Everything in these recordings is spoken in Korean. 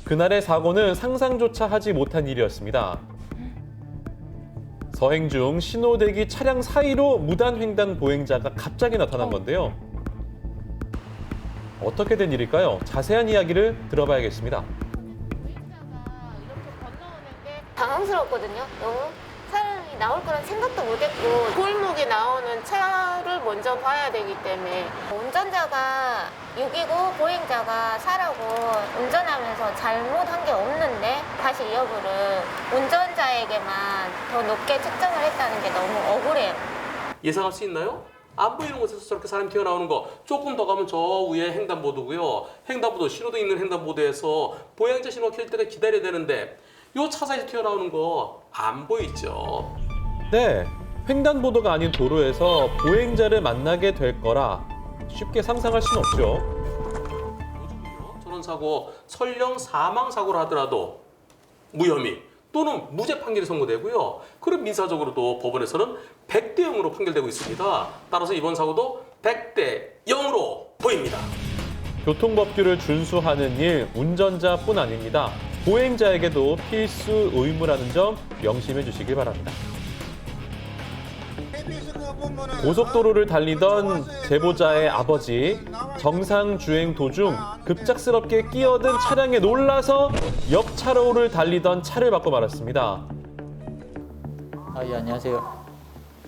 그날의 사고는 상상조차 하지 못한 일이었습니다. 서행 중 신호대기 차량 사이로 무단횡단 보행자가 갑자기 나타난 건데요. 어떻게 된 일일까요? 자세한 이야기를 들어봐야겠습니다. 보행자가 이렇게 건너오는데 당황스럽거든요. 너무 사람이 나올 거란 생각도 못했고 골목에 나오는 차를 먼저 봐야 되기 때문에 운전자가 6이고 보행자가 4라고 운전하면서 잘못한 게 없는데 다시 여부를 운전자에게만 더 높게 측정을 했다는 게 너무 억울해요. 예상할 수 있나요? 안 보이는 곳에서 저렇게 사람이 튀어나오는 거 조금 더 가면 저 위에 횡단보도고요. 횡단보도 신호등 있는 횡단보도에서 보행자 신호 켤 때가 기다려야 되는데 요 차 사이에서 튀어나오는 거 안 보이죠? 네, 횡단보도가 아닌 도로에서 보행자를 만나게 될 거라 쉽게 상상할 수는 없죠. 요즘은요, 저런 사고 설령 사망 사고를 하더라도 무혐의 또는 무죄 판결이 선고되고요. 그럼 민사적으로도 법원에서는 100대 0으로 판결되고 있습니다. 따라서 이번 사고도 100대 0으로 보입니다. 교통법규를 준수하는 일 운전자뿐 아닙니다. 보행자에게도 필수 의무라는 점 명심해 주시길 바랍니다. 고속도로를 달리던 제보자의 아버지, 정상주행 도중 급작스럽게 끼어든 차량에 놀라서 옆 차로를 달리던 차를 받고 말았습니다. 예, 안녕하세요.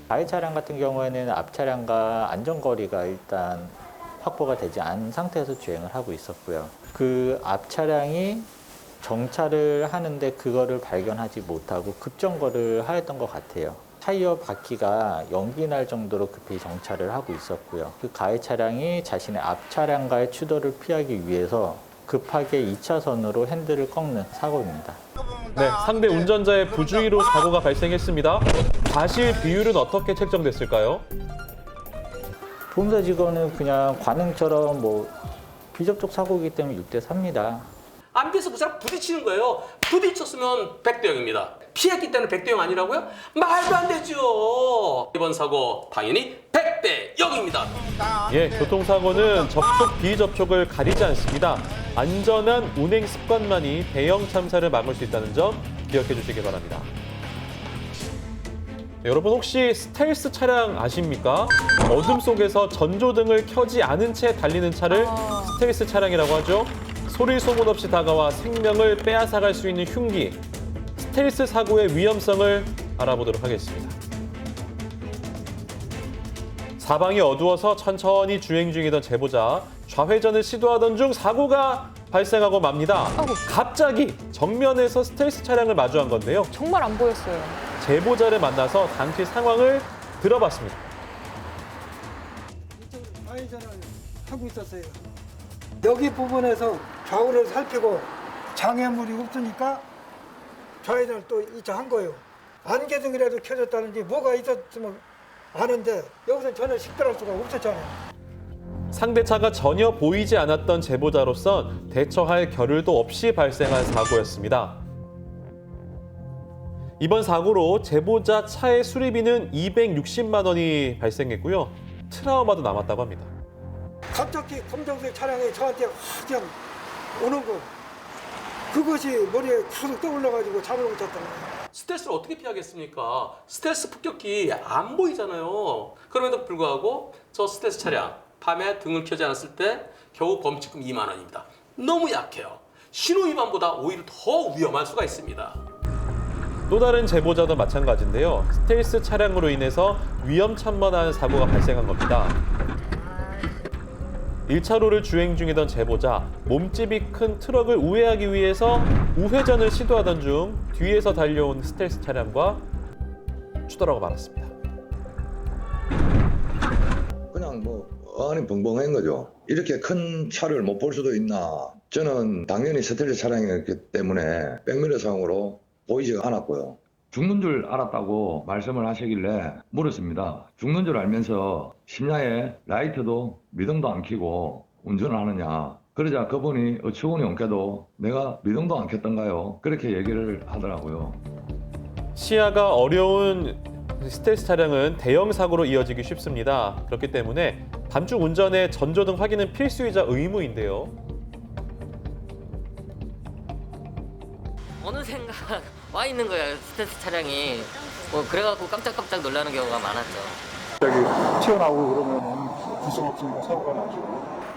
가해 차량 같은 경우에는 앞 차량과 안전거리가 일단 확보가 되지 않은 상태에서 주행을 하고 있었고요. 그 앞 차량이 정차를 하는데 그거를 발견하지 못하고 급정거를 하였던 것 같아요. 타이어 바퀴가 연기 날 정도로 급히 정차를 하고 있었고요. 그 가해 차량이 자신의 앞 차량과의 추돌을 피하기 위해서 급하게 2차선으로 핸들을 꺾는 사고입니다. 네, 상대 운전자의 부주의로 사고가 발생했습니다. 과실 비율은 어떻게 책정됐을까요? 보험사 직원은 그냥 관행처럼 비접촉 사고이기 때문에 6대 4입니다. 안 피해서 그 사람 부딪히는 거예요. 부딪혔으면 100대 0입니다. 피했기 때문에 100대 0 아니라고요? 말도 안 되죠. 이번 사고 당연히 100대 0입니다. 예, 교통사고는 접촉, 비접촉을 가리지 않습니다. 안전한 운행 습관만이 대형 참사를 막을 수 있다는 점 기억해 주시기 바랍니다. 네, 여러분 혹시 스텔스 차량 아십니까? 어둠 속에서 전조등을 켜지 않은 채 달리는 차를 스텔스 차량이라고 하죠. 소리 소문 없이 다가와 생명을 빼앗아갈 수 있는 흉기, 스텔스 사고의 위험성을 알아보도록 하겠습니다. 사방이 어두워서 천천히 주행 중이던 제보자, 좌회전을 시도하던 중 사고가 발생하고 맙니다. 갑자기 정면에서 스텔스 차량을 마주한 건데요. 정말 안 보였어요. 제보자를 만나서 당시 상황을 들어봤습니다. 좌회전을 하고 있었어요. 여기 부분에서 좌우를 살피고 장애물이 없으니까 좌회전을 또 2차 한 거예요. 안개등이라도 켜졌다든지 뭐가 있었으면 아는데 여기서 전혀 식별할 수가 없었잖아요. 상대차가 전혀 보이지 않았던 제보자로선 대처할 겨를도 없이 발생한 사고였습니다. 이번 사고로 제보자 차의 수리비는 260만 원이 발생했고요. 트라우마도 남았다고 합니다. 갑자기 검정색 차량이 저한테 그냥 오는 거, 그것이 머리에 계속 떠올라가지고 잠을 못 잤던 거예요. 스트레스를 어떻게 피하겠습니까? 스트레스 폭격기 안 보이잖아요. 그럼에도 불구하고 저 스트레스 차량 밤에 등을 켜지 않았을 때 겨우 범칙금 2만 원입니다. 너무 약해요. 신호 위반보다 오히려 더 위험할 수가 있습니다. 또 다른 제보자도 마찬가지인데요. 스텔스 차량으로 인해서 위험천만한 사고가 발생한 겁니다. 1차로를 주행 중이던 제보자, 몸집이 큰 트럭을 우회하기 위해서 우회전을 시도하던 중 뒤에서 달려온 스텔스 차량과 추돌하고 말았습니다. 그냥 안이 벙벙한 거죠. 이렇게 큰 차를 못 볼 수도 있나. 저는 당연히 스텔스 차량이었기 때문에 백미러상으로 보이지가 않았고요. 죽는 줄 알았다고 말씀을 하시길래 물었습니다. 죽는 줄 알면서 심야에 라이트도 미등도 안 켜고 운전을 하느냐. 그러자 그분이 어처구니 없게도 내가 미등도 안 켰던가요? 그렇게 얘기를 하더라고요. 시야가 어려운 스텔스 차량은 대형 사고로 이어지기 쉽습니다. 그렇기 때문에 밤중 운전에 전조등 확인은 필수이자 의무인데요. 어느샌가 와 있는 거예요, 스텔스 차량이. 뭐 그래갖고 깜짝깜짝 놀라는 경우가 많았죠. 갑자기 튀어나오고 그러면 불성 없으니까 사고가 나죠.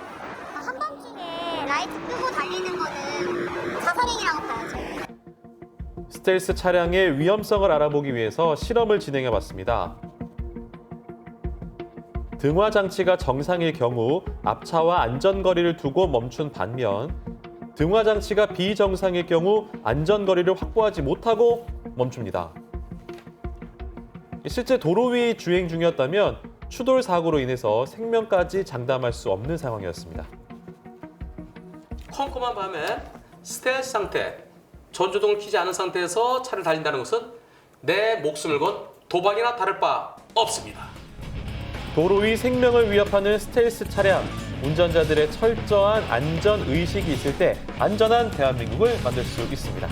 한밤중에 라이트 끄고 달리는 거는 자살행위라고 봐야죠. 스텔스 차량의 위험성을 알아보기 위해서 실험을 진행해 봤습니다. 등화 장치가 정상일 경우 앞차와 안전거리를 두고 멈춘 반면 등화 장치가 비정상일 경우 안전거리를 확보하지 못하고 멈춥니다. 실제 도로 위 주행 중이었다면 추돌 사고로 인해서 생명까지 장담할 수 없는 상황이었습니다. 컴컴한 밤에 스텔스 상태, 전조등을 켜지 않은 상태에서 차를 달린다는 것은 내 목숨을 건 도박이나 다를 바 없습니다. 도로 위 생명을 위협하는 스텔스 차량, 운전자들의 철저한 안전 의식이 있을 때 안전한 대한민국을 만들 수 있습니다.